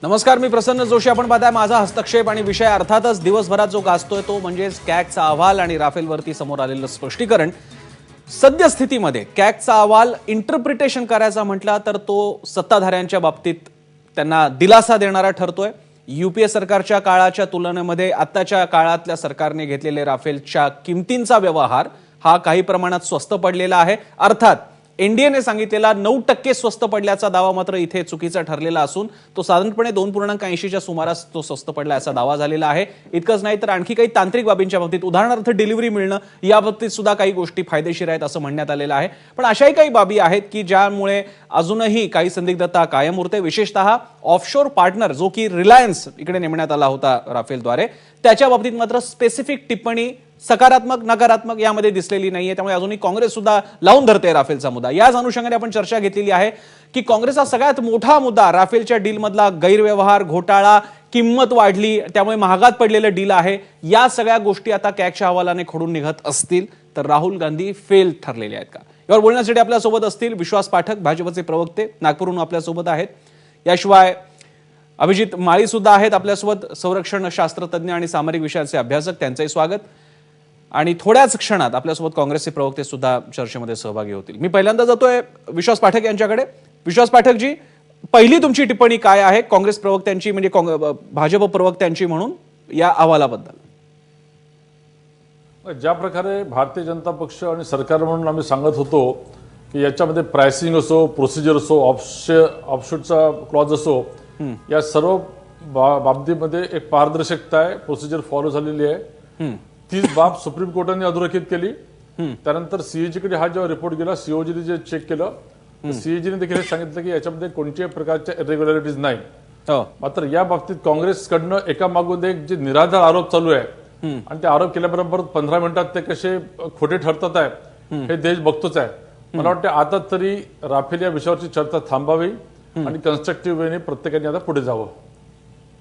नमस्कार, मी प्रसन्न जोशी. आपण पाहताय माझा हस्तक्षेप आणि विषय अर्थातच दिवसभरात जो गाजतोय तो म्हणजे कॅगचा अहवाल आणि राफेलवरती समोर आलेलं स्पष्टीकरण. सद्यस्थितीमध्ये कॅगचा अहवाल इंटरप्रिटेशन करायचा म्हटला तर तो सत्ताधाऱ्यांच्या बाबतीत त्यांना दिलासा देणारा ठरतोय. यूपीए सरकारच्या काळाच्या तुलनेमध्ये आताच्या काळातल्या सरकारने घेतलेले राफेलच्या किमतींचा व्यवहार हा काही प्रमाणात स्वस्त पडलेला आहे. अर्थात एनडीएने सांगितलेला 9% स्वस्त पडल्याचा दावा मात्र इथे चुकीचा ठरलेला असून तो साधारणपणे 2.80च्या सुमारास तो स्वस्त पडला असा दावा झालेला आहे. इतकंच नाही तर आणखी काही तांत्रिक बाबींच्या बाबतीत, उदाहरणार्थ डिलिव्हरी मिळणं, या बाबतीत सुद्धा काही गोष्टी फायदेशीर आहेत असं म्हणण्यात आलेलं आहे. पण अशाही काही बाबी आहेत की ज्यामुळे अजूनही काही संदिग्धता कायम उरते. विशेषतः ऑफशोर पार्टनर जो की रिलायन्स इकडे नेमण्यात आला होता राफेलद्वारे, त्याच्या बाबतीत मात्र स्पेसिफिक टिप्पणी सकारात्मक नकारात्मक यामध्ये दिसलेली नाहीये. त्यामुळे अजूनही काँग्रेस सुद्धा लावून धरते राफेलचा मुद्दा. याच अनुषंगाने आपण चर्चा घेतलेली आहे की काँग्रेसचा सगळ्यात मोठा मुद्दा राफेलच्या डीलमधला गैरव्यवहार, घोटाळा, किंमत वाढली त्यामुळे महागात पडलेलं डील आहे. या सगळ्या गोष्टी आता कॅगच्या अहवालाने खोडून निघत असतील तर राहुल गांधी फेल ठरलेले आहेत का, यावर बोलण्यासाठी आपल्यासोबत असतील विश्वास पाठक, भाजपचे प्रवक्ते, नागपूरहून आपल्यासोबत आहेत. याशिवाय अभिजित माळी सुद्धा आहेत आपल्यासोबत, संरक्षण शास्त्रज्ञ आणि सामरिक विषयाचे अभ्यासक, त्यांचंही स्वागत. आणि थोड्याच क्षणात आपल्यासोबत काँग्रेसचे प्रवक्ते सुद्धा चर्चेमध्ये सहभागी होतील. मी पहिल्यांदा जातोय विश्वास पाठक यांच्याकडे. विश्वास पाठकजी, पहिली तुमची टिप्पणी काय आहे काँग्रेस प्रवक्त्यांची, म्हणजे भाजप प्रवक्त्यांची म्हणून या अहवालाबद्दल? ज्या प्रकारे भारतीय जनता पक्ष आणि सरकार म्हणून आम्ही सांगत होतो की याच्यामध्ये प्राइसिंग असो, प्रोसिजर असो, ऑफशूटचा क्लॉज असो, या सर्व बाबतीमध्ये एक पारदर्शकता आहे, प्रोसिजर फॉलो झालेली आहे. तीच बाब सुप्रीम कोर्टाने अधोरेखित केली. त्यानंतर सीएजी कडे हा जेव्हा रिपोर्ट गेला, सीओजीने जे चेक केलं, सीएजीने देखील सांगितलं की याच्यामध्ये कोणत्याही प्रकारच्या इरेग्युलरिटीज नाही. मात्र या बाबतीत काँग्रेसकडनं एकामागून एक जे निराधार आरोप चालू आहे आणि ते आरोप केल्याबरोबर 15 मिनिटात ते कसे खोटे ठरतात आहे हे देश बघतोच आहे. मला वाटतं आता तरी राफेल या विषयावरची चर्चा थांबावी आणि कन्स्ट्रक्टिव्ह वेने प्रत्येकाने आता पुढे जावं.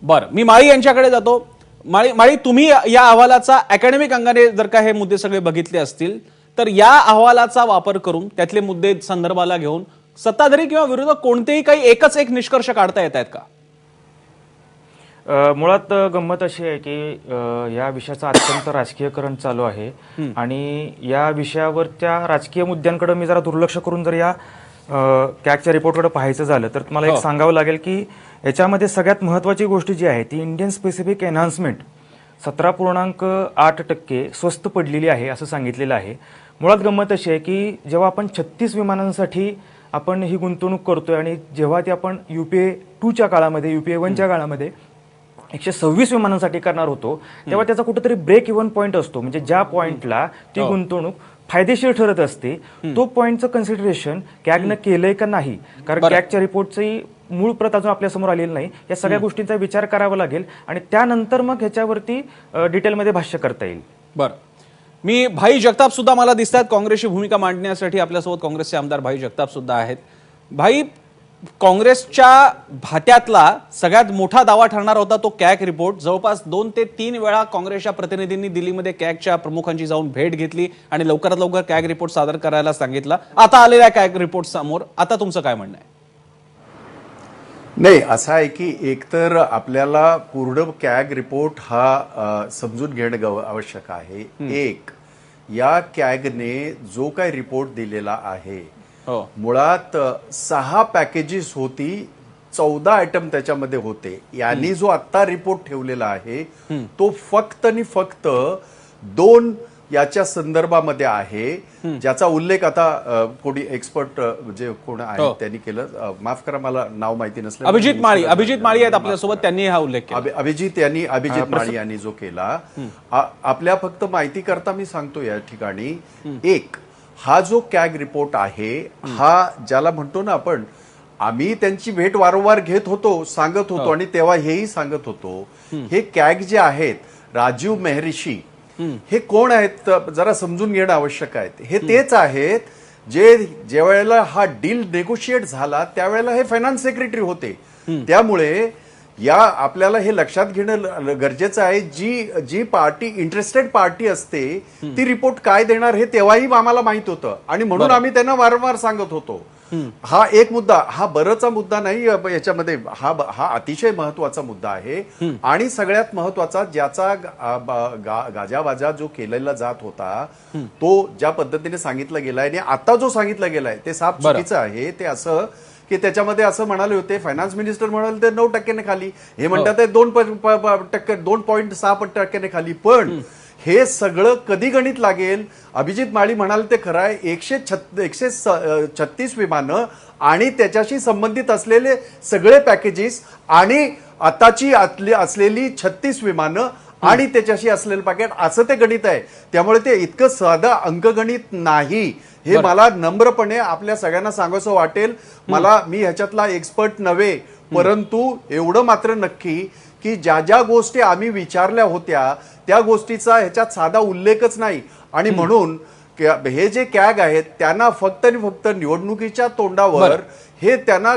बरं, मी माळी यांच्याकडे जातो. माळी, तुम्ही या अहवालाचा अकॅडमिक अंगाने जर का हे मुद्दे सगळे बघितले असतील तर या अहवालाचा वापर करून त्यातले मुद्दे संदर्भाला घेऊन सत्ताधारी किंवा विरोधक कोणतेही काही एकच एक निष्कर्ष काढता येत आहेत का? मुळात गंमत अशी आहे की या विषयाचं अत्यंत राजकीयकरण चालू आहे आणि या विषयावर त्या राजकीय मुद्द्यांकडे मी जरा दुर्लक्ष करून जर या कॅगच्या रिपोर्टकडे पाहायचं झालं तर मला एक सांगावं लागेल की याच्यामध्ये सगळ्यात महत्त्वाची गोष्ट जी आहे ती इंडियन स्पेसिफिक एनहान्समेंट 17.8% स्वस्त पडलेली आहे असं सांगितलेलं आहे. मुळात गंमत अशी आहे की जेव्हा आपण 36 विमानांसाठी आपण ही गुंतवणूक करतोय आणि जेव्हा ती आपण UPA 2च्या काळामध्ये, UPA 1च्या काळामध्ये 126 विमानांसाठी करणार होतो तेव्हा त्याचा कुठेतरी ब्रेक इव्हन पॉईंट असतो, म्हणजे ज्या पॉईंटला ती गुंतवणूक फायदेशीर ठरत असते तो पॉईंटचं कन्सिडरेशन कॅगनं केलंय का नाही. कारण कॅगच्या रिपोर्टची मूळ प्रत अजून आपल्या समोर आलेली नाही. या सगळ्या गोष्टींचा विचार करावा लागेल आणि त्यानंतर मग ह्याच्यावरती डिटेलमध्ये भाष्य करता येईल. बरं, मी भाई जगताप सुद्धा मला दिसतात काँग्रेसची भूमिका मांडण्यासाठी. आपल्यासोबत काँग्रेसचे आमदार भाई जगताप सुद्धा आहेत. भाई, काँग्रेसच्या भात्यातला सगळ्यात मोठा दावा ठरणार होता तो कॅग रिपोर्ट. जवळपास 2 ते 3 वेळा काँग्रेसच्या प्रतिनिधींनी दिल्लीमध्ये कॅगच्या प्रमुखांची जाऊन भेट घेतली आणि लवकरात लवकर कॅग रिपोर्ट सादर करायला सांगितलं. आता आलेल्या कॅग रिपोर्ट समोर, आता तुमचं काय म्हणणं आहे? नाही, असं आहे की एकतर आपल्याला पूर्ण कॅग रिपोर्ट हा समजून घेणं आवश्यक आहे. एक, या कॅगने जो काही रिपोर्ट दिलेला आहे मुळात 6 पॅकेजेस होती, 14 आयटम त्याच्यामध्ये होते. यांनी जो आता रिपोर्ट ठेवलेला आहे तो फक्त आणि फक्त 2 याच्या संदर्भामध्ये आहे, ज्याचा उल्लेख आता कोणी एक्सपर्ट जे कोण आहे त्यांनी केलं. माफ करा, मला नाव माहिती नसलं. अभिजित माळी आहेत आपल्यासोबत, त्यांनी हा उल्लेख केला. अभिजित माळी यांनी जो केला. आपल्या फक्त माहिती करता मी सांगतो या ठिकाणी, एक, हा जो कॅग रिपोर्ट आहे हा ज्याला म्हणतो ना आपण, आम्ही त्यांची भेट वारंवार घेत होतो, सांगत होतो आणि तेव्हा हेही सांगत होतो, हे कॅग जे आहेत, राजीव मेहरिशी हे कोण आहेत जरा समजून घेणं आवश्यक आहे. हे तेच आहेत जे ज्या वेळेला हा डील नेगोशिएट झाला त्यावेळेला हे फायनान्स सेक्रेटरी होते. त्यामुळे या आपल्याला हे लक्षात घेणं गरजेचं आहे, जी पार्टी इंटरेस्टेड पार्टी असते ती रिपोर्ट काय देणार हे तेव्हाही आम्हाला माहित होतं आणि म्हणून आम्ही त्यांना वारंवार सांगत होतो. हा एक मुद्दा, हा बरंचा मुद्दा नाही याच्यामध्ये, हा अतिशय महत्वाचा मुद्दा आहे. आणि सगळ्यात महत्वाचा, ज्याचा गाजावाजा जो केलेला जात होता तो ज्या पद्धतीने सांगितलं गेलाय आणि आता जो सांगितलं गेलाय ते साफ चुकीचं आहे. ते असं की त्याच्यामध्ये असं म्हणाले होते, फायनान्स मिनिस्टर म्हणाले ते 9% खाली, हे म्हणतात 2.6% खाली. पण हे सगळं कधी गणित लागेल? अभिजित माळी म्हणाले ते खरं आहे, 136 विमानं आणि त्याच्याशी संबंधित असलेले सगळे पॅकेजेस आणि आताची असलेली 36 विमानं आणि त्याच्याशी असलेलं पॅकेट, असं ते गणित आहे. त्यामुळे ते इतकं साधं अंकगणित नाही, हे मला नम्रपणे आपल्या सगळ्यांना सांगायचं वाटेल. मी ह्याच्यातला एक्सपर्ट नव्हे, परंतु एवढं मात्र नक्की की ज्या ज्या गोष्टी आम्ही विचारल्या होत्या त्या गोष्टीचा ह्याच्यात साधा उल्लेखच नाही. आणि म्हणून हे जे कॅग आहेत त्यांना फक्त आणि फक्त निवडणुकीच्या तोंडावर हे त्यांना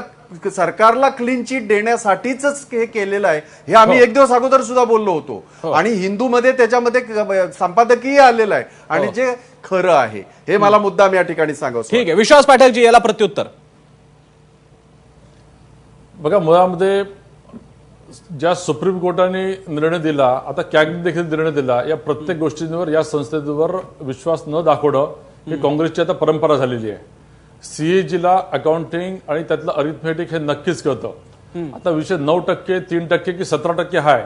सरकारला क्लीन चिट देण्यासाठीच हे केलेलं आहे. हे आम्ही एक दिवस अगोदर सुद्धा बोललो होतो आणि हिंदूमध्ये त्याच्यामध्ये संपादकीय आलेलं आहे. आणि जे खरं आहे हे मला मुद्दाम या ठिकाणी सांगावं. ठीक आहे, विश्वास पाठकजी याला प्रत्युत्तर. बघा, मुळामध्ये ज्या सुप्रीम कोर्टाने निर्णय दिला, आता कॅगने देखील निर्णय दिला, या प्रत्येक गोष्टींवर, या संस्थेवर विश्वास न दाखवणं ही काँग्रेसची आता परंपरा झालेली आहे. सीएजीला अकाउंटिंग आणि त्यातलं अरिथमेटिक हे नक्कीच कळतं. आता विषय 9%, 3% की 17% आहे.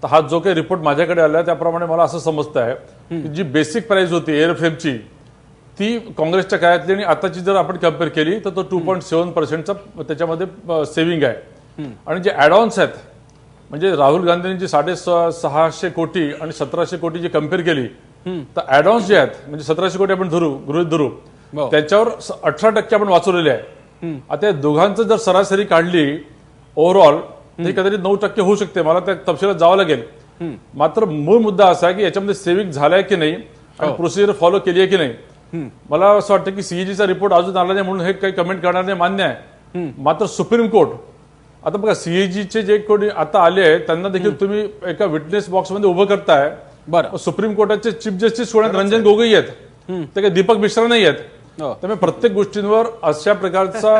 तर हा जो काही रिपोर्ट माझ्याकडे आला त्याप्रमाणे मला असं समजतं आहे की जी बेसिक प्राइस होती एअरफ्रेमची ती काँग्रेसच्या काळातली आणि आताची जर आपण कम्पेअर केली तर तो 2.7%चा त्याच्यामध्ये सेव्हिंग आहे. आणि जे ॲडॉन्स आहेत, म्हणजे राहुल गांधींनी जी 650 कोटी आणि 1700 कोटी जी कम्पेअर केली, तर ॲडॉन्स जे आहेत म्हणजे 1700 कोटी आपण गृहीत धरू, त्याच्यावर 18% आपण वाचवलेले आहे. आता या दोघांचं जर सरासरी काढली ओव्हरऑल हे कदाचित 9% होऊ शकते. मला त्या तपशिलात जावं लागेल. मात्र मूळ मुद्दा असा आहे की याच्यामध्ये सेव्हिंग झालाय की नाही आणि प्रोसिजर फॉलो केली आहे की नाही. मला असं वाटतं की सीएजीचा रिपोर्ट अजून आला नाही म्हणून हे काही कमेंट करणार नाही, मान्य आहे. मात्र सुप्रीम कोर्ट, आता बघा सीएजीचे जे कोणी आता आले आहेत त्यांना देखील तुम्ही एका विटनेस बॉक्समध्ये उभं करताय. बरं, सुप्रीम कोर्टाचे चीफ जस्टिस कोण आहेत? रंजन गोगोई आहेत, ते काही दीपक मिश्रा नाही आहेत. त्यामुळे प्रत्येक गोष्टींवर अशा प्रकारचा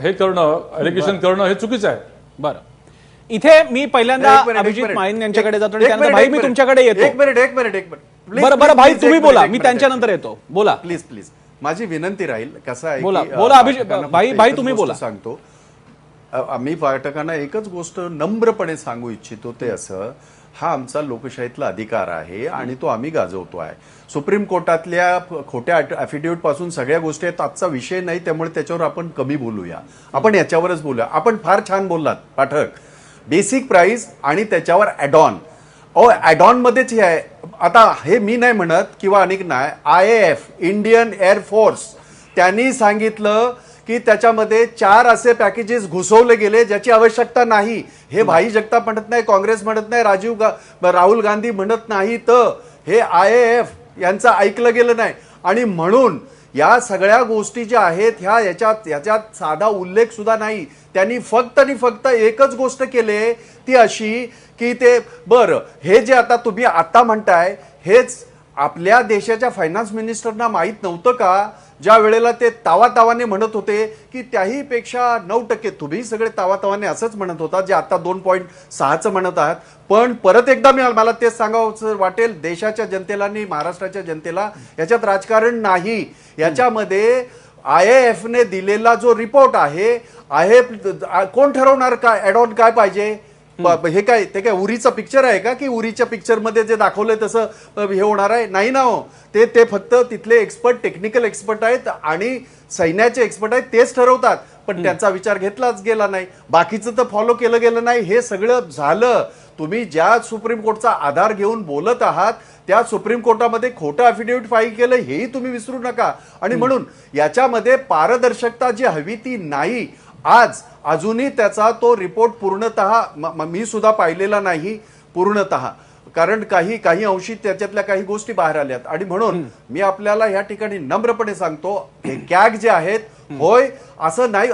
हे करणं, एलिगेशन करणं हे चुकीचं आहे. बरं, इथे मी पहिल्यांदा अभिजित माळीन यांच्याकडे जातो आणि त्यानंतर भाई मी तुमच्याकडे येतो. एक मिनिट बरं भाई तुम्ही बोला, मी त्यांच्यानंतर येतो. बोला प्लीज. माझी विनंती राहील, कसं आहे बोला की, अभिजित भाई एकच तुम्ही गोष्ट बोला. सांगतो. आम्ही पाठकांना एकच गोष्ट नम्रपणे सांगू इच्छितो, ते असं, हा आमचा लोकशाहीतला अधिकार आहे आणि तो आम्ही गाजवतो आहे. सुप्रीम कोर्टातल्या खोट्या अफिडेव्हिट पासून सगळ्या गोष्टी आहेत, आजचा विषय नाही, त्यामुळे त्याच्यावर आपण कमी बोलूया. आपण याच्यावरच बोलूया. आपण फार छान बोललात पाठक, बेसिक प्राइस आणि त्याच्यावर ॲडॉन. ॲडॉन मध्येच हे आहे. आता हे मी नाही म्हणत किंवा अनेक नाही, IAF इंडियन एअरफोर्स त्यांनी सांगितलं की त्याच्यामध्ये 4 असे पॅकेजेस घुसवले गेले ज्याची आवश्यकता नाही. हे भाई जगताप म्हणत नाही, काँग्रेस म्हणत नाही, राहुल गांधी म्हणत नाही, तर हे IAF यांचं ऐकलं गेलं नाही. आणि म्हणून या सगळ्या गोष्टी ज्या आहेत ह्याच्यात साधा उल्लेख सुद्धा नाही. त्यांनी फक्त आणि फक्त एकच गोष्ट केली, ती अशी की ते बरं, हे जे आता तुम्ही आता म्हणताय हेच आपल्या देशाच्या फायनान्स मिनिस्टरना माहित नव्हतं का? ज्या वेळेला ते तावातावाने म्हणत होते की त्याही पेक्षा 9%, तुम्ही सगळे तावातावाने असंच म्हणत होता, जे आता 2.6चं म्हणत आहात. पण परत एकदा मला तेच सांगावं वाटेल देशाच्या जनतेला आणि महाराष्ट्राच्या जनतेला, याच्यात राजकारण नाही. याच्यामध्ये IAF ने दिलेला जो रिपोर्ट आहे, कोण ठरवणार काय ॲडॉन काय पाहिजे? हे काय ते काय उरीचं पिक्चर आहे का की उरीच्या पिक्चर मध्ये जे दाखवलंय तसं हे होणार आहे? नाही ना हो. ते फक्त तिथले एक्सपर्ट, टेक्निकल एक्सपर्ट आहेत आणि सैन्याचे एक्सपर्ट आहेत, तेच ठरवतात. पण त्यांचा विचार घेतलाच गेला नाही, बाकीचं तर फॉलो केलं गेलं नाही. हे सगळं झालं. तुम्ही ज्या सुप्रीम कोर्टचा आधार घेऊन बोलत आहात त्या सुप्रीम कोर्टामध्ये खोटं अफिडेव्हिट फाईल केलं, हेही तुम्ही विसरू नका. आणि म्हणून याच्यामध्ये पारदर्शकता जी हवी ती नाही. अजूनही त्याचा तो रिपोर्ट पूर्णतः मी सुद्धा पाहिलेला नाही पूर्णतः, कारण काही अंशी त्याच्यातल्या काही गोष्टी बाहेर आल्यात. आणि म्हणून मी आपल्याला या ठिकाणी नम्रपणे सांगतो, हे कॅग जे आहेत, होय असं नाही,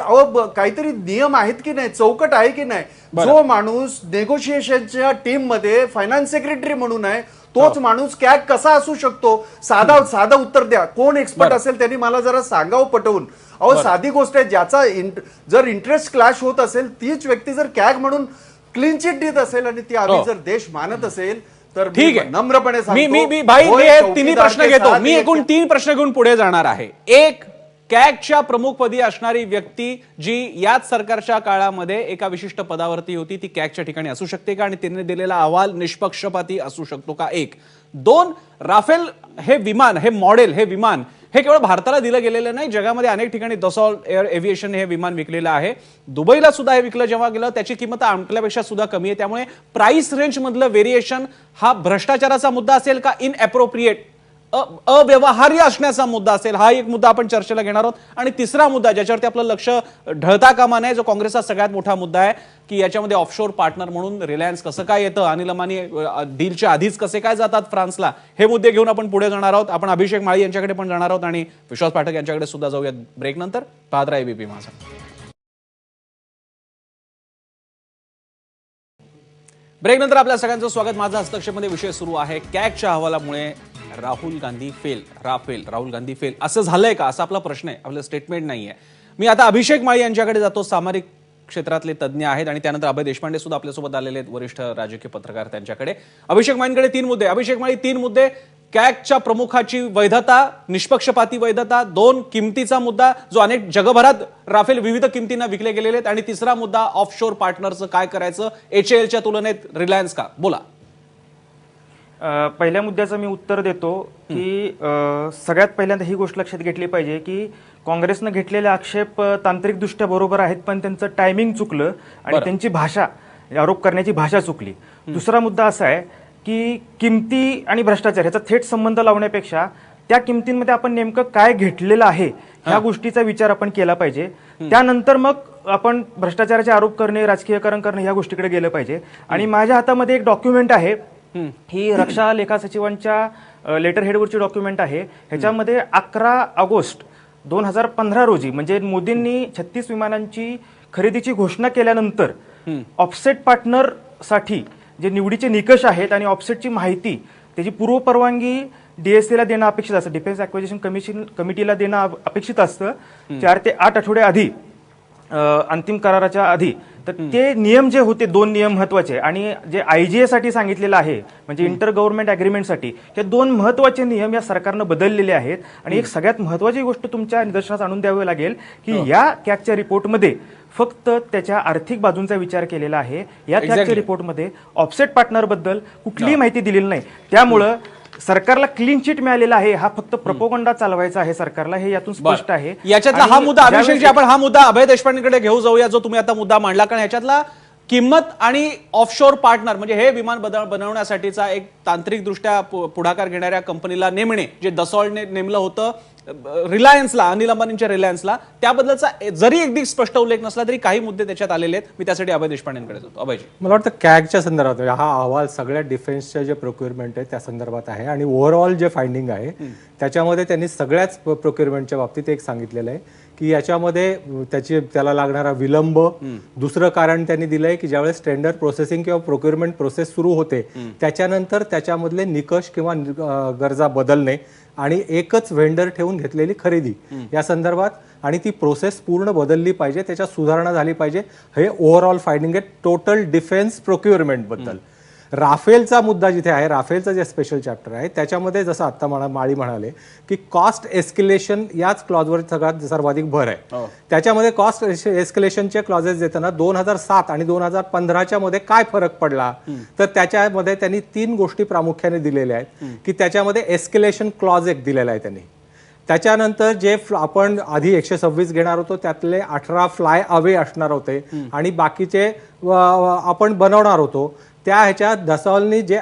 काहीतरी नियम आहेत की नाही, चौकट आहे की नाही. जो माणूस नेगोशिएशनच्या टीम मध्ये फायनान्स सेक्रेटरी म्हणून आहे तोच माणूस कॅग कसा असू शकतो? साधा उत्तर द्या. कोण एक्सपर्ट असेल त्यांनी मला जरा सांगावं पटवून. अहो साधी गोष्ट आहे, ज्याचा जर इंटरेस्ट क्लॅश होत असेल तीच व्यक्ती जर कॅग म्हणून क्लीन चिट देत असेल आणि ती आम्ही जर देश मानत असेल तर ठीक आहे, नम्रपणे मी भाई मी हे तिन्ही प्रश्न घेतो. मी एकूण 3 प्रश्न घेऊन पुढे जाणार आहे. एक, कॅगच्या प्रमुखपदी असणारी व्यक्ती जी याच सरकारच्या काळामध्ये एका विशिष्ट पदावरती होती ती कॅगच्या ठिकाणी असू शकते का आणि तिने दिलेला अहवाल निष्पक्षपाती असू शकतो का? एक. 2, राफेल हे विमान, हे मॉडेल, हे विमान हे केवळ भारताला दिलं गेलेलं नाही, जगामध्ये अनेक ठिकाणी दसॉल्ट एअर एव्हिएशन हे विमान विकलेलं आहे. दुबईला सुद्धा हे विकलं जेव्हा गेलं त्याची किंमत आपल्यापेक्षा सुद्धा कमी आहे. त्यामुळे प्राइस रेंज मधलं व्हेरिएशन हा भ्रष्टाचाराचा मुद्दा असेल का इनअप्रोप्रिएट अव्यवहार्य असण्याचा मुद्दा असेल? हा एक मुद्दा आपण चर्चेला घेणार आहोत. आणि तिसरा मुद्दा ज्याच्यावरती आपलं लक्ष ढळता कामा नये, जो काँग्रेसचा सगळ्यात मोठा मुद्दा आहे की याच्यामध्ये ऑफशोर पार्टनर म्हणून रिलायन्स कसं काय येतं, अनिल अंबानी डीलच्या आधीच कसे काय जातात फ्रान्सला, हे मुद्दे घेऊन आपण पुढे जाणार आहोत. आपण अभिषेक माळी यांच्याकडे पण जाणार आहोत आणि विश्वास पाठक यांच्याकडे सुद्धा जाऊयात ब्रेक नंतर. पाहत राहा एबीपी माझा. ब्रेक नंतर आपल्या सगळ्यांचं स्वागत. माझा हस्तक्षेपमध्ये विषय सुरू आहे कॅगच्या अहवालामुळे राहुल गांधी फेल, राहुल गांधी फेल असं झालंय का, असा आपला प्रश्न आहे, आपलं स्टेटमेंट नाहीये. मी आता अभिषेक माळी यांच्याकडे जातो, सामरिक क्षेत्रातले तज्ज्ञ आहेत आणि त्यानंतर अभय देशपांडे सुद्धा आपल्यासोबत आलेले आहेत, वरिष्ठ राजकीय पत्रकार. त्यांच्याकडे अभिषेक माळींकडे 3 मुद्दे. अभिषेक माळी, 3 मुद्दे. कॅगच्या प्रमुखाची वैधता, निष्पक्षपाती वैधता. 2, किमतीचा मुद्दा जो अनेक जगभरात राफेल विविध किमतींना विकले गेलेले आहेत. आणि तिसरा मुद्दा ऑफशोर पार्टनरचं काय करायचं, HALच्या तुलनेत रिलायन्स का? बोला. पहिल्या मुद्द्याचं मी उत्तर देतो की सगळ्यात पहिल्यांदा ही गोष्ट लक्षात घेतली पाहिजे की काँग्रेसनं घेतलेले आक्षेप तांत्रिकदृष्ट्या बरोबर आहेत, पण त्यांचं टायमिंग चुकलं आणि त्यांची भाषा, आरोप करण्याची भाषा चुकली. दुसरा मुद्दा असा आहे की किमती आणि भ्रष्टाचार ह्याचा थेट संबंध लावण्यापेक्षा त्या किमतींमध्ये आपण नेमकं काय घेतलेलं आहे ह्या गोष्टीचा विचार आपण केला पाहिजे. त्यानंतर मग आपण भ्रष्टाचाराचे आरोप करणे, राजकीयकरण करणे ह्या गोष्टीकडे गेलं पाहिजे. आणि माझ्या हातामध्ये एक डॉक्युमेंट आहे, ही रक्षा लेखा सचिवांच्या लेटर हेडवरची डॉक्युमेंट आहे. ह्याच्यामध्ये 11 ऑगस्ट 2015 रोजी म्हणजे मोदींनी 36 विमानांची खरेदीची घोषणा केल्यानंतर ऑफसेट पार्टनर साठी जे निवडीचे निकष आहेत आणि ऑफसेटची माहिती त्याची पूर्वपरवानगी DSA ला देणं अपेक्षित असतं, डिफेन्स ॲक्विजिशन कमिटीला देणं अपेक्षित असतं 4 ते 8 आठवडे आधी, अंतिम कराराच्या आधी. तर ते नियम जे होते, 2 नियम महत्वाचे आणि जे IGA साठी सांगितलेलं आहे म्हणजे इंटर गव्हर्नमेंट अग्रीमेंटसाठी, हे 2 महत्वाचे नियम या सरकारनं बदललेले आहेत. आणि एक सगळ्यात महत्वाची गोष्ट तुमच्या निदर्शनास आणून द्यावी लागेल की या कॅगच्या रिपोर्टमध्ये फक्त त्याच्या आर्थिक बाजूंचा विचार केलेला आहे. या कॅगच्या रिपोर्टमध्ये ऑफसेट पार्टनर बद्दल कुठलीही माहिती दिलेली नाही. त्यामुळं सरकारला क्लीन चिट मिळालेला आहे, हा फक्त प्रोपोगंडा चालवायचा आहे सरकारला, हे यातून स्पष्ट आहे. याच्यातला हा मुद्दा अभिषेकजी, आपण हा मुद्दा अभय देशपांडेकडे घेऊ जाऊया जो तुम्ही आता मुद्दा मांडला. कारण याच्यातला किंमत आणि ऑफशोर पार्टनर म्हणजे हे विमान बनवण्यासाठीचा एक तांत्रिकदृष्ट्या पुढाकार घेणाऱ्या कंपनीला नेमणे, जे दसॉल्टने नेमलं होतं रिलायन्सला, अनिल अंबानींच्या रिलायन्सला, त्याबद्दलचा जरी अगदी स्पष्ट उल्लेख नसला तरी काही मुद्दे त्याच्यात आलेले आहेत. मी त्यासाठी अभय देशपांडेंकडे जातो. अभयजी, मला वाटतं कॅगच्या संदर्भात हा अहवाल सगळ्या डिफेन्सच्या जे प्रोक्युरमेंट आहे त्या संदर्भात आहे आणि ओव्हरऑल जे फाइंडिंग आहे त्याच्यामध्ये त्यांनी सगळ्याच प्रोक्युरमेंटच्या बाबतीत एक सांगितलेलं आहे की याच्यामध्ये त्याला लागणारा विलंब. दुसरं कारण त्यांनी दिलंय की ज्यावेळेस टेंडर प्रोसेसिंग किंवा प्रोक्युरमेंट प्रोसेस सुरू होते त्याच्यानंतर त्याच्यामधले निकष किंवा गरजा बदलणे आणि एकच व्हेंडर ठेवून घेतलेली खरेदी या संदर्भात, आणि ती प्रोसेस पूर्ण बदलली पाहिजे, त्याच्यात सुधारणा झाली पाहिजे, हे ओव्हरऑल फाइंडिंग आहे टोटल डिफेन्स प्रोक्युरमेंट बद्दल. राफेलचा मुद्दा जिथे आहे, राफेलचं जे स्पेशल चॅप्टर आहे त्याच्यामध्ये जसं आता माळी म्हणाले की कॉस्ट एस्केलेशन याच क्लॉजवर सगळ्यात सर्वाधिक भर आहे. त्याच्यामध्ये कॉस्ट एस्केलेशनचे क्लॉजेस देताना 2007 आणि 2015च्या मध्ये काय फरक पडला, तर त्याच्यामध्ये त्यांनी 3 गोष्टी प्रामुख्याने दिलेल्या आहेत की त्याच्यामध्ये एस्केलेशन क्लॉज एक दिलेला आहे त्यांनी. त्याच्यानंतर जे आपण आधी 126 घेणार होतो त्यातले 18 फ्लाय अवे असणार होते आणि बाकीचे आपण बनवणार होतो. त्या ह्याच्यात दसॉलनी जे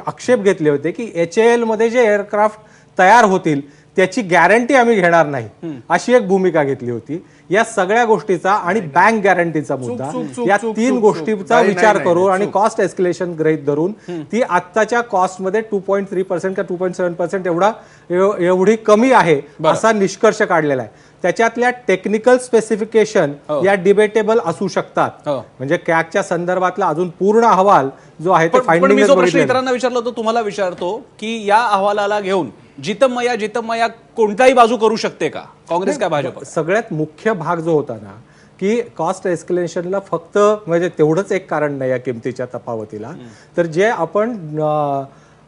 आक्षेप घेतले होते की HAL मध्ये जे एअरक्राफ्ट तयार होतील त्याची गॅरंटी आम्ही घेणार नाही, अशी एक भूमिका घेतली होती. या सगळ्या गोष्टीचा आणि बँक गॅरंटीचा मुद्दा, या 3 गोष्टीचा विचार करून आणि कॉस्ट एस्केलेशन गृहीत धरून ती आत्ताच्या कॉस्टमध्ये 2.3% का 2.7% एवढी कमी आहे असा निष्कर्ष काढलेला आहे. त्याच्यातल्या टेक्निकल स्पेसिफिकेशन या डिबेटेबल असू शकतात. म्हणजे कॅगच्या संदर्भातला अजून पूर्ण अहवाल जो आहे तो फाइंडिंग. मी जो प्रश्न इतरांना विचारला तो तुम्हाला विचारतो की या अहवालाला घेऊन जितमया कोणताही बाजू करू शकते का काँग्रेस काय भाजप? सगळ्यात मुख्य भाग जो होता ना की कॉस्ट एस्केलेशनला फक्त म्हणजे तेवढंच एक कारण नाही या किमतीच्या तफावतीला, तर जे आपण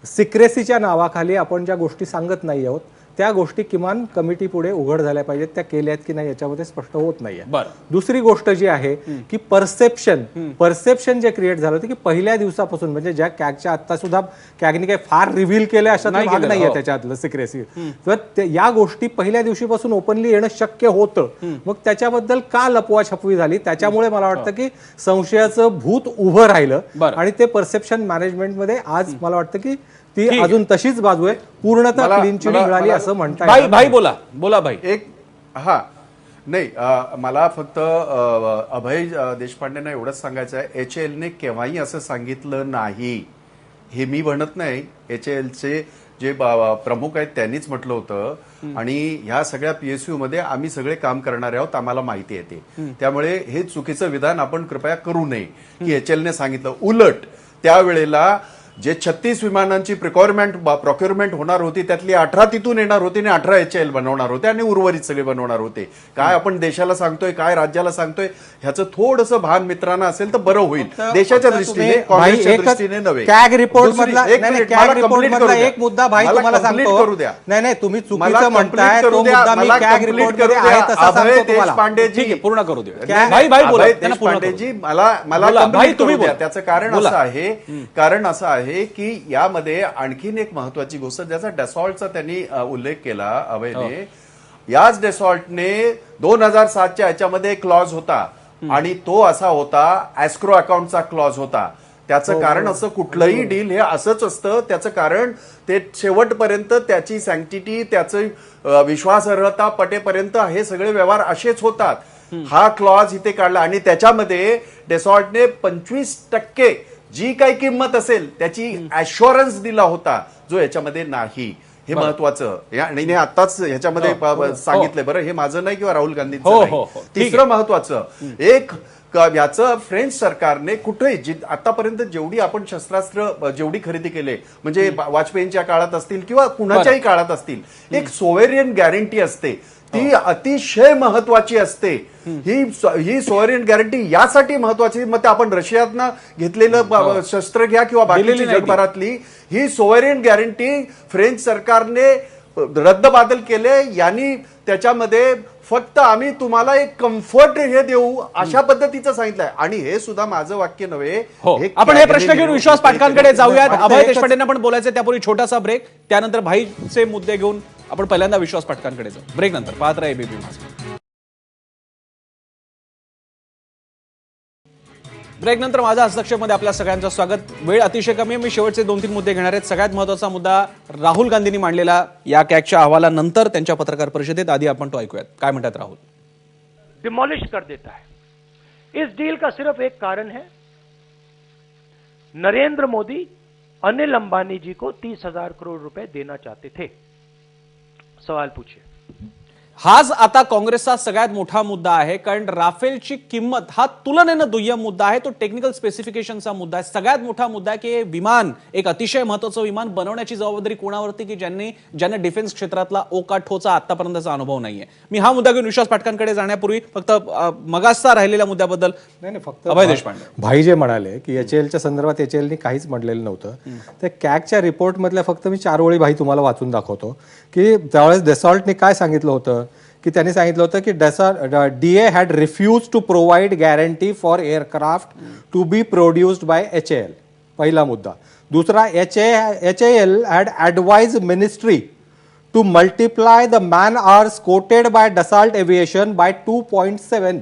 सिक्रेसीच्या नावाखाली आपण ज्या गोष्टी सांगत नाही आहोत त्या गोष्टी किमान कमिटी पुढे उघड झाल्या पाहिजेत, त्या केल्यात की नाही याच्यामध्ये स्पष्ट होत नाहीये. दुसरी गोष्ट जी आहे की परसेप्शन जे क्रिएट झालं होतं की पहिल्या दिवसापासून म्हणजे ज्या कॅगच्या आता सुद्धा कॅगने काही फार रिव्हील केलं अशा भाग नाहीये त्याच्यातलं सिक्रेसी, तर या गोष्टी पहिल्या दिवशीपासून ओपनली येणं शक्य होतं. मग त्याच्याबद्दल का लपवाछपवी झाली, त्याच्यामुळे मला वाटतं की संशयाचं भूत उभं राहिलं आणि ते परसेप्शन मॅनेजमेंटमध्ये आज मला वाटतं की ती अजून तशीच बाजू आहे, पूर्णतः क्लीन चिट मिळाली असं म्हणता येईल. भाई बोला भाई. नाही मला फक्त अभय देशपांडेंना एवढंच सांगायचं आहे, HALने केव्हाही असं सांगितलं नाही, हे मी म्हणत नाही. HALचे जे प्रमुख आहेत त्यांनीच म्हटलं होतं आणि ह्या सगळ्या PSU मध्ये आम्ही सगळे काम करणारे आहोत, आम्हाला माहिती आहे ते. त्यामुळे हे चुकीचं विधान आपण कृपया करू नये की HALने सांगितलं. उलट त्यावेळेला जे 36 विमानांची प्रोक्युरमेंट होणार होती त्यातली 18 तिथून येणार होती आणि 18 HAL बनवणार होते आणि उर्वरित सगळे बनवणार होते. काय आपण देशाला सांगतोय, काय राज्याला सांगतोय, ह्याचं थोडंसं भान मित्रांना असेल तर बरं होईल, देशाच्या दृष्टीने, काँग्रेसच्या दृष्टीने नव्हे. कॅग रिपोर्ट मधला एक मुद्दा भाई तुम्हाला सांगतो. करू द्या. नाही तुम्ही चुकीचं म्हणताय, तो मुद्दा मी कॅग रिपोर्ट मध्ये आहे तसा सांगतो तुम्हाला. देशपांडेजी पूर्ण करू द्या. भाई बोला. देशपांडेजी मला कंप्लीट करू द्या. त्याचं कारण असं आहे की यामध्ये आणखीन एक महत्वाची गोष्ट ज्याचा डेसॉल्टचा त्यांनी उल्लेख केला अभयने. याच डेसॉल्टने 2007च्या याच्यामध्ये एक क्लॉज होता आणि तो असा होता एस्क्रो अकाउंटचा क्लॉज होता. त्याचं कारण असं कुठलंही डील हे असंच असतं, त्याचं कारण ते शेवटपर्यंत त्याची सँक्टिटी, त्याची विश्वासार्हता पटेपर्यंत हे सगळे व्यवहार असेच होतात. हा क्लॉज इथे काढला आणि त्याच्यामध्ये डेसॉल्टने 25% जी काही किंमत असेल त्याची ऍश्युरन्स दिला होता, जो याच्यामध्ये नाही. हे महत्वाचं आणि आताच ह्याच्यामध्ये सांगितलंय. बरं, हे माझं नाही किंवा राहुल गांधींचं नाही. तिसरं महत्वाचं एक याचं फ्रेंच सरकारने कुठेही आतापर्यंत जेवढी आपण शस्त्रास्त्र जेवढी खरेदी केले म्हणजे वाजपेयींच्या काळात असतील किंवा कुणाच्याही काळात असतील, एक सोव्हेरियन गॅरंटी असते, ती अतिशय महत्वाची असते. ही सोव्हरेन गॅरंटी यासाठी महत्वाची, मग ते आपण रशियातनं घेतलेलं शस्त्र घ्या किंवा बाकीची जगभरातली, ही सोव्हरेन गॅरंटी फ्रेंच सरकारने रद्दबादल केले. यांनी त्याच्यामध्ये फक्त आम्ही तुम्हाला एक कम्फर्ट हे देऊ अशा पद्धतीचं सांगितलंय. आणि हे सुद्धा माझं वाक्य नव्हे. आपण हे प्रश्न घेऊन विश्वास पाटकांकडे जाऊयात. अभय देशपांडेंना पण बोलायचं, त्यापूर्वी छोटासा ब्रेक, त्यानंतर भाईचे मुद्दे घेऊन आपण पहिल्यांदा विश्वास पाटकांकडे जाऊ. ब्रेक नंतर पाहत राहा एबीपी माझा. ब्रेक नंतर माझा हस्तक्षेपमध्ये आपल्या सगळ्यांचं स्वागत. वेळ अतिशय कमी आहे, मी शेवटचे 2-3 मुद्दे घेणार आहेत. सगळ्यात महत्त्वाचा मुद्दा राहुल गांधींनी मांडलेला या कॅगच्या अहवालानंतर त्यांच्या पत्रकार परिषदेत. आधी आपण तो ऐकूयात, काय म्हणतात राहुल. डिमोलिश कर देता है. इस डील का सिर्फ एक कारण है, नरेंद्र मोदी अनिल अंबानी जी को 30,000 करोड़ रुपए देना चाहते थे. सवाल पूछिए. हाच आता काँग्रेसचा सगळ्यात मोठा मुद्दा आहे, कारण राफेलची किंमत हा तुलनेनं दुय्यम मुद्दा आहे, तो टेक्निकल स्पेसिफिकेशनचा मुद्दा आहे. सगळ्यात मोठा मुद्दा आहे की हे विमान, एक अतिशय महत्त्वाचं विमान बनवण्याची जबाबदारी कोणावरती, की ज्यांनी डिफेन्स क्षेत्रातला ओकाठोचा आतापर्यंतचा अनुभव नाहीये. मी हा मुद्दा घेऊन विश्वास पाटकांकडे जाण्यापूर्वी फक्त मगासचा राहिलेल्या मुद्द्याबद्दल नाही फक्त अभय देशपांडे भाई जे म्हणाले की HALच्या संदर्भात HALनी काहीच म्हटलेलं नव्हतं. त्या कॅगच्या रिपोर्ट मधल्या फक्त मी 4 ओळी भाई तुम्हाला वाचून दाखवतो की त्यावेळेस डेसॉल्टने काय सांगितलं होतं, की त्यांनी सांगितलं होतं की DA had refuse to provide guarantee for aircraft to be produced by HAL. पहिला मुद्दा. दुसरा, HAL had advise ministry to multiply the man hours quoted by Dassault aviation by 2.7.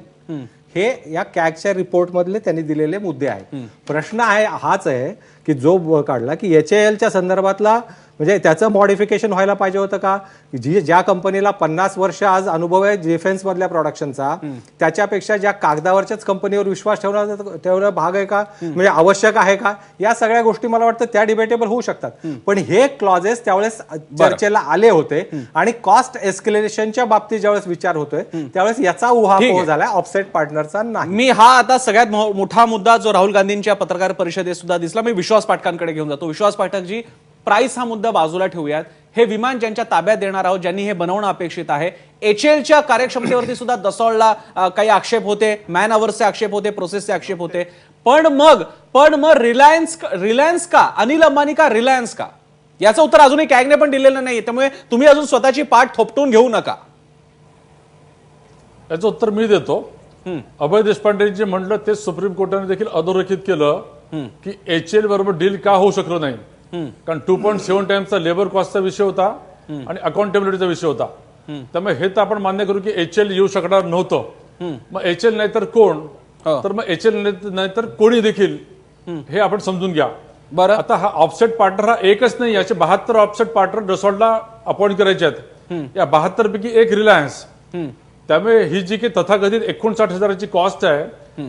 हे या कॅगच्या रिपोर्ट मधले त्यांनी दिलेले मुद्दे आहेत. प्रश्न हाच आहे की जो काढला की HALच्या संदर्भातला म्हणजे त्याचं मॉडिफिकेशन व्हायला पाहिजे होतं का, ज्या कंपनीला 50 वर्ष आज अनुभव आहे डिफेन्स मधल्या प्रोडक्शनचा, त्याच्यापेक्षा ज्या कागदावरच्याच कंपनीवर विश्वास ठेवणं भाग आहे का, म्हणजे आवश्यक आहे का, या सगळ्या गोष्टी मला वाटतं त्या डिबेटेबल होऊ शकतात. पण हे क्लॉजेस त्यावेळेस चर्चेला आले होते आणि कॉस्ट एस्केलेशनच्या बाबतीत ज्यावेळेस विचार होतोय त्यावेळेस याचा उहापोह झाला, ऑफसेट पार्टनरचा नाही. मी हा आता सगळ्यात मोठा मुद्दा जो राहुल गांधींच्या पत्रकार परिषदेत सुद्धा दिसला, मी विश्वास पाटकांकडे घेऊन जातो. विश्वास पाठकजी, प्राइस हा मुद्दा बाजूला ठेवूयात. हे विमान ज्यांच्या ताब्यात देणार आहोत, ज्यांनी हे बनवणं अपेक्षित आहे, HALच्या कार्यक्षमतेवरती सुद्धा दसॉल्टला काही आक्षेप होते, मॅन अवर्सचे आक्षेप होते, प्रोसेसचे आक्षेप होते. पण मग रिलायन्स का, अनिल अंबानी का, रिलायन्स का? याचं उत्तर अजूनही कॅगने पण दिलेलं नाही. त्यामुळे तुम्ही अजून स्वतःची पाठ थोपटून घेऊ नका. याचं उत्तर मी देतो. अभय देशपांडे जे म्हटलं ते सुप्रीम कोर्टाने देखील अधोरेखित केलं की HAL बरोबर डील का होऊ शकलं नाही. कारण 2.7 टाइम्सचा लेबर कॉस्टचा विषय होता आणि अकाउंटेबिलिटीचा विषय होता. त्यामुळे हे तर आपण मान्य करू की HAL येऊ शकणार नव्हतं. मग HAL नाही तर कोण, तर मग HAL नाही तर कोणी देखील, हे आपण समजून घ्या. बरं, आता हा ऑफसेट पार्टनर हा एकच नाही, याचे 72 ऑफसेट पार्टनर डसॉल्टला अपॉइंट करायचे आहेत. या 72 पैकी एक रिलायन्स. त्यामुळे ही जी काही तथाकथित 59,000ची कॉस्ट आहे,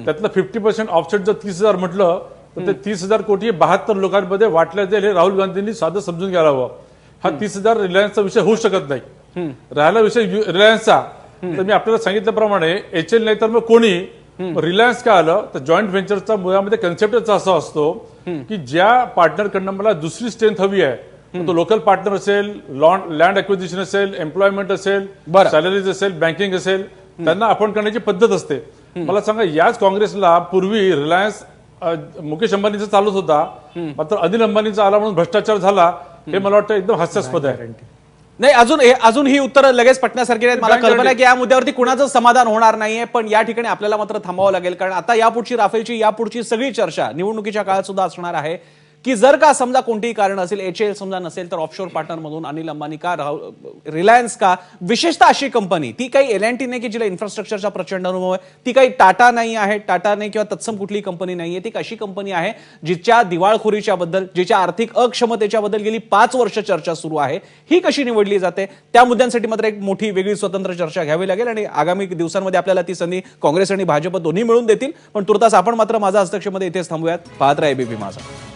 त्यातलं 50% ऑफसेट जर 30,000 म्हटलं तर ते 30,000 कोटी 72 लोकांमध्ये वाटल्या जाईल. हे राहुल गांधींनी साधं समजून घ्यायला हवं. हा 30,000 रिलायन्सचा विषय होऊ शकत नाही. राहिला विषय रिलायन्सचा, तर मी आपल्याला सांगितल्याप्रमाणे HAL नाही तर मग कोणी, रिलायन्स काय आलं तर जॉईंट व्हेंचरचा मुळामध्ये कन्सेप्टच असा असतो की ज्या पार्टनरकडनं मला दुसरी स्ट्रेंथ हवी आहे, तो लोकल पार्टनर असेल, लँड ऍक्विजिशन असेल, एम्प्लॉयमेंट असेल, सॅलरीज असेल, बँकिंग असेल, त्यांना अपॉइंट करण्याची पद्धत असते. मला सांगा, याच काँग्रेसला पूर्वी रिलायन्स मुकेश अंबानीचा चालूच होता, मात्र अनिल अंबानीचा आला म्हणून भ्रष्टाचार झाला, हे मला वाटतं एकदम हास्यास्पद आहे. नाही, अजून ही उत्तरं लगेच पटण्यासारखी नाहीत. मला कल्पना आहे की या मुद्द्यावरती कुणाचं समाधान होणार नाहीये. पण या ठिकाणी आपल्याला मात्र थांबावं लागेल, कारण आता यापुढची राफेलची यापुढची सगळी चर्चा निवडणुकीच्या काळात सुद्धा असणार आहे की जर का समजा कोणतीही कारण असेल, HAL समजा नसेल तर ऑफशोर पार्टनर मधून अनिल अंबानी का, रिलायन्स का, विशेषतः अशी कंपनी, ती काही L&T नाही की जिला इन्फ्रास्ट्रक्चरचा प्रचंड अनुभव आहे, ती काही टाटा नाही किंवा तत्सम कुठली कंपनी नाहीये, ती अशी कंपनी आहे जिच्या दिवाळखोरीच्या बद्दल, जिच्या आर्थिक अक्षमतेच्या बद्दल गेली 5 वर्ष चर्चा सुरू आहे. ही कशी निवडली जाते, त्या मुद्द्यांसाठी मात्र एक मोठी वेगळी स्वतंत्र चर्चा घ्यावी लागेल आणि आगामी दिवसांमध्ये आपल्याला ती संधी काँग्रेस आणि भाजप दोन्ही मिळून देतील. पण तुर्तास आपण मात्र माझा हस्तक्षेपमध्ये इथेच थांबूयात. पाहत राहा ABP माझा.